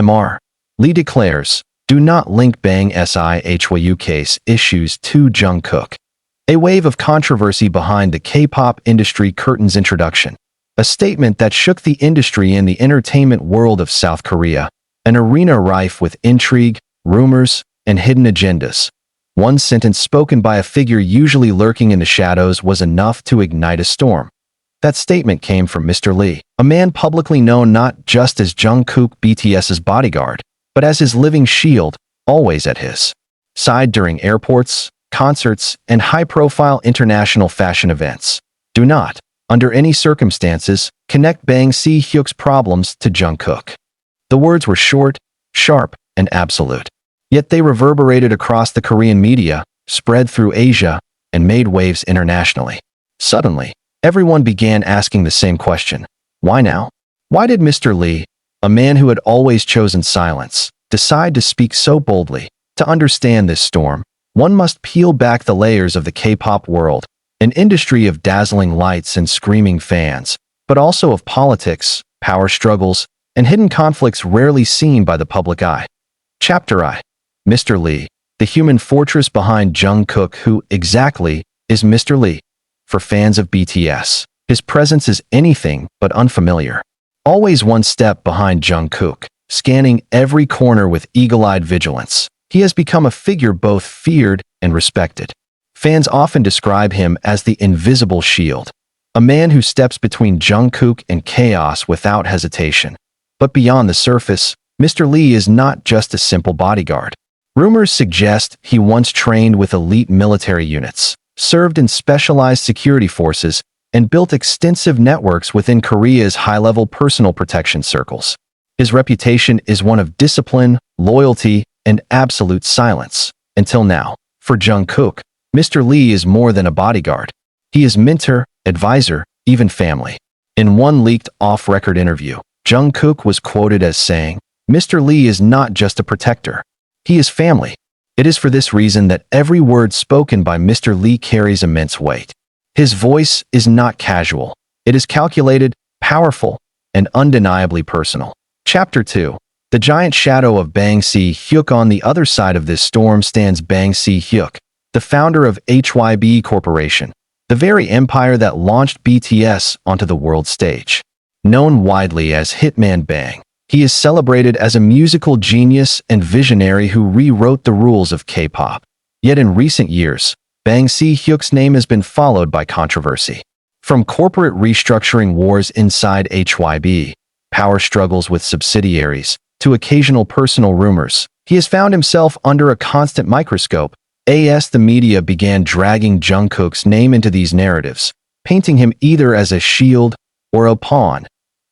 Mr. Lee declares, "Do not link Bang Si-hyuk case issues to Jungkook." A wave of controversy behind the K-pop industry curtain's introduction. A statement that shook the industry and the entertainment world of South Korea, an arena rife with intrigue, rumors, and hidden agendas. One sentence spoken by a figure usually lurking in the shadows was enough to ignite a storm. That statement came from Mr. Lee, a man publicly known not just as Jungkook BTS's bodyguard, but as his living shield, always at his side during airports, concerts, and high-profile international fashion events. "Do not, under any circumstances, connect Bang Si-hyuk's problems to Jungkook." The words were short, sharp, and absolute. Yet they reverberated across the Korean media, spread through Asia, and made waves internationally. Suddenly, everyone began asking the same question. Why now? Why did Mr. Lee, a man who had always chosen silence, decide to speak so boldly? To understand this storm, one must peel back the layers of the K-pop world, an industry of dazzling lights and screaming fans, but also of politics, power struggles, and hidden conflicts rarely seen by the public eye. Chapter I. Mr. Lee, the human fortress behind Jungkook. Who exactly is Mr. Lee? For fans of BTS, his presence is anything but unfamiliar. Always one step behind Jungkook, scanning every corner with eagle-eyed vigilance, he has become a figure both feared and respected. Fans often describe him as the invisible shield, a man who steps between Jungkook and chaos without hesitation. But beyond the surface, Mr. Lee is not just a simple bodyguard. Rumors suggest he once trained with elite military units, served in specialized security forces, and built extensive networks within Korea's high-level personal protection circles. His reputation is one of discipline, loyalty, and absolute silence. Until now, for Jungkook, Mr. Lee is more than a bodyguard. He is mentor, advisor, even family. In one leaked off-record interview, Jungkook was quoted as saying, "Mr. Lee is not just a protector. He is family." It is for this reason that every word spoken by Mr. Lee carries immense weight. His voice is not casual. It is calculated, powerful, and undeniably personal. Chapter 2. The giant shadow of Bang Si-hyuk. On the other side of this storm stands Bang Si-hyuk, the founder of HYBE Corporation, the very empire that launched BTS onto the world stage. Known widely as Hitman Bang, he is celebrated as a musical genius and visionary who rewrote the rules of K-pop. Yet in recent years, Bang Si-hyuk's name has been followed by controversy. From corporate restructuring wars inside HYBE, power struggles with subsidiaries, to occasional personal rumors, he has found himself under a constant microscope. As the media began dragging Jungkook's name into these narratives, painting him either as a shield or a pawn,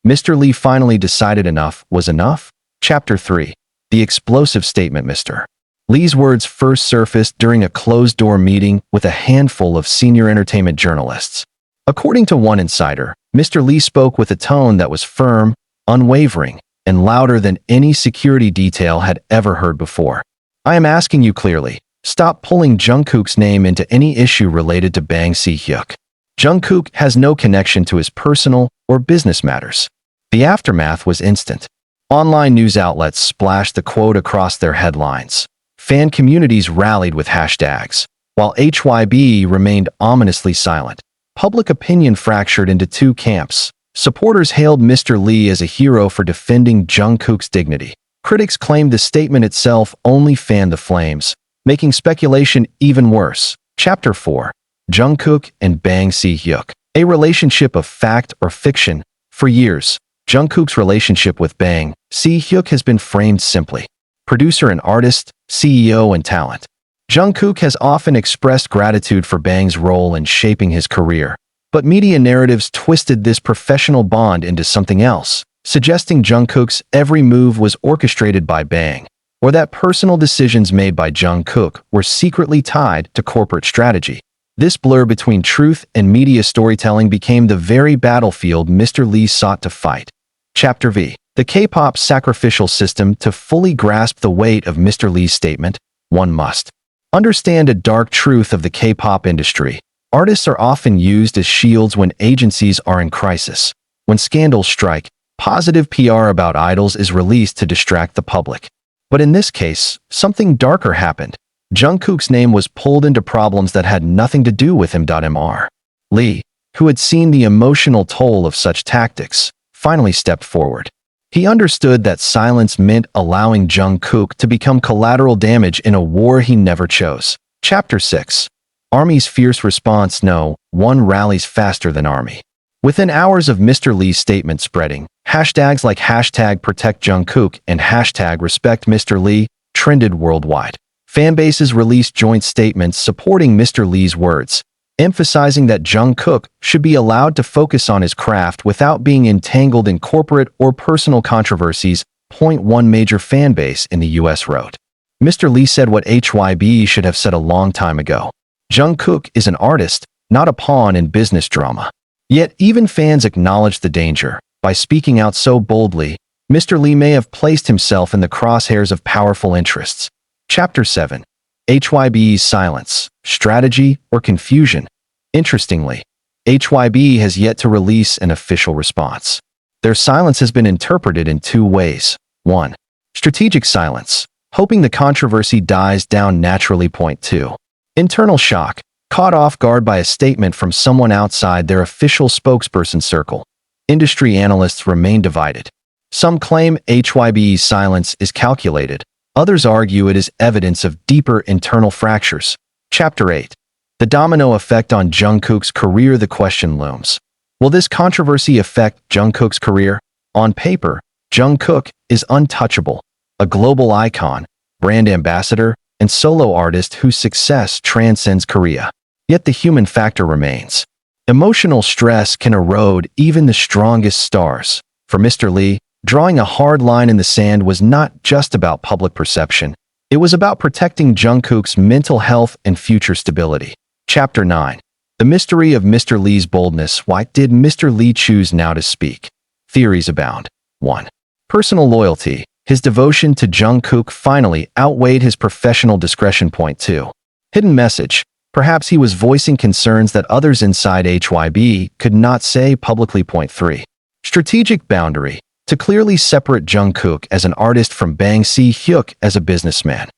Mr. Lee finally decided enough was enough. Chapter 3. The explosive statement. Mr. Lee's words first surfaced during a closed-door meeting with a handful of senior entertainment journalists. According to one insider, Mr. Lee spoke with a tone that was firm, unwavering, and louder than any security detail had ever heard before. "I am asking you clearly, stop pulling Jungkook's name into any issue related to Bang Si-hyuk. Jungkook has no connection to his personal or business matters." The aftermath was instant. Online news outlets splashed the quote across their headlines. Fan communities rallied with hashtags, while HYBE remained ominously silent. Public opinion fractured into two camps. Supporters hailed Mr. Lee as a hero for defending Jungkook's dignity. Critics claimed the statement itself only fanned the flames, making speculation even worse. Chapter 4. Jungkook and Bang Si-hyuk. A relationship of fact or fiction. For years, Jungkook's relationship with Bang Si-hyuk has been framed simply: producer and artist, CEO and talent. Jungkook has often expressed gratitude for Bang's role in shaping his career, but media narratives twisted this professional bond into something else, suggesting Jungkook's every move was orchestrated by Bang, or that personal decisions made by Jungkook were secretly tied to corporate strategy. This blur between truth and media storytelling became the very battlefield Mr. Lee sought to fight. Chapter V. The K-pop sacrificial system. To fully grasp the weight of Mr. Lee's statement, one must understand a dark truth of the K-pop industry. Artists are often used as shields when agencies are in crisis. When scandals strike, Positive PR about idols is released to distract the public. But in this case, something darker happened. Jungkook's name was pulled into problems that had nothing to do with him. Mr. Lee, who had seen the emotional toll of such tactics, finally stepped forward. He understood that silence meant allowing Jungkook to become collateral damage in a war he never chose. Chapter 6. Army's fierce response. No one rallies faster than Army. Within hours of Mr. Lee's statement spreading, hashtags like hashtag protect Jungkook and hashtag respect Mr. Lee trended worldwide. Fanbases released joint statements supporting Mr. Lee's words, emphasizing that Jungkook should be allowed to focus on his craft without being entangled in corporate or personal controversies. One major fanbase in the US wrote. Mr. Lee said what HYBE should have said a long time ago. Jungkook is an artist, not a pawn in business drama. Yet even fans acknowledged the danger. By speaking out so boldly, Mr. Lee may have placed himself in the crosshairs of powerful interests. Chapter 7. HYBE's silence, strategy, or confusion. Interestingly, HYBE has yet to release an official response. Their silence has been interpreted in two ways. 1. Strategic silence, hoping the controversy dies down naturally. 2. Internal shock, caught off guard by a statement from someone outside their official spokesperson circle. Industry analysts remain divided. Some claim HYBE's silence is calculated. Others argue it is evidence of deeper internal fractures. Chapter 8. The domino effect on Jungkook's career. The question looms. Will this controversy affect Jungkook's career? On paper, Jungkook is untouchable, a global icon, brand ambassador, and solo artist whose success transcends Korea. Yet the human factor remains. Emotional stress can erode even the strongest stars. For Mr. Lee, drawing a hard line in the sand was not just about public perception. It was about protecting Jungkook's mental health and future stability. Chapter 9. The mystery of Mr. Lee's boldness. Why did Mr. Lee choose now to speak? Theories abound. 1. Personal loyalty. His devotion to Jungkook finally outweighed his professional discretion. 2. Hidden message. Perhaps he was voicing concerns that others inside HYBE could not say publicly. 3. Strategic boundary. To clearly separate Jungkook as an artist from Bang Si-hyuk as a businessman.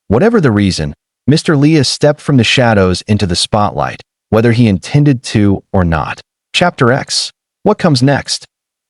Whatever the reason, Mr. Lee has stepped from the shadows into the spotlight, whether he intended to or not. Chapter X. What comes next?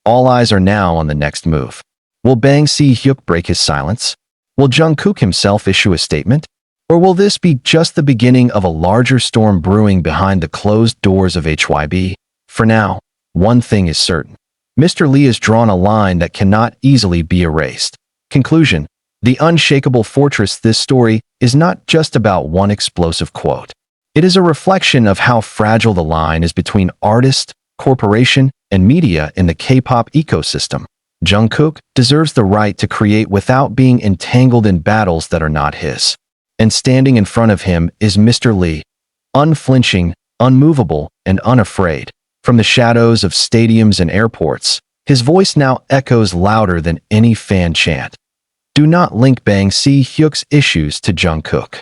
All eyes are now on the next move. Will Bang Si-hyuk break his silence? Will Jungkook himself issue a statement? Or will this be just the beginning of a larger storm brewing behind the closed doors of HYBE? For now, one thing is certain. Mr. Lee has drawn a line that cannot easily be erased. Conclusion. The unshakable fortress. This story is not just about one explosive quote. It is a reflection of how fragile the line is between artist, corporation, and media in the K-pop ecosystem. Jungkook deserves the right to create without being entangled in battles that are not his. And standing in front of him is Mr. Lee, unflinching, unmovable, and unafraid. From the shadows of stadiums and airports, his voice now echoes louder than any fan chant. Do not link Bang Si-hyuk's issues to Jungkook.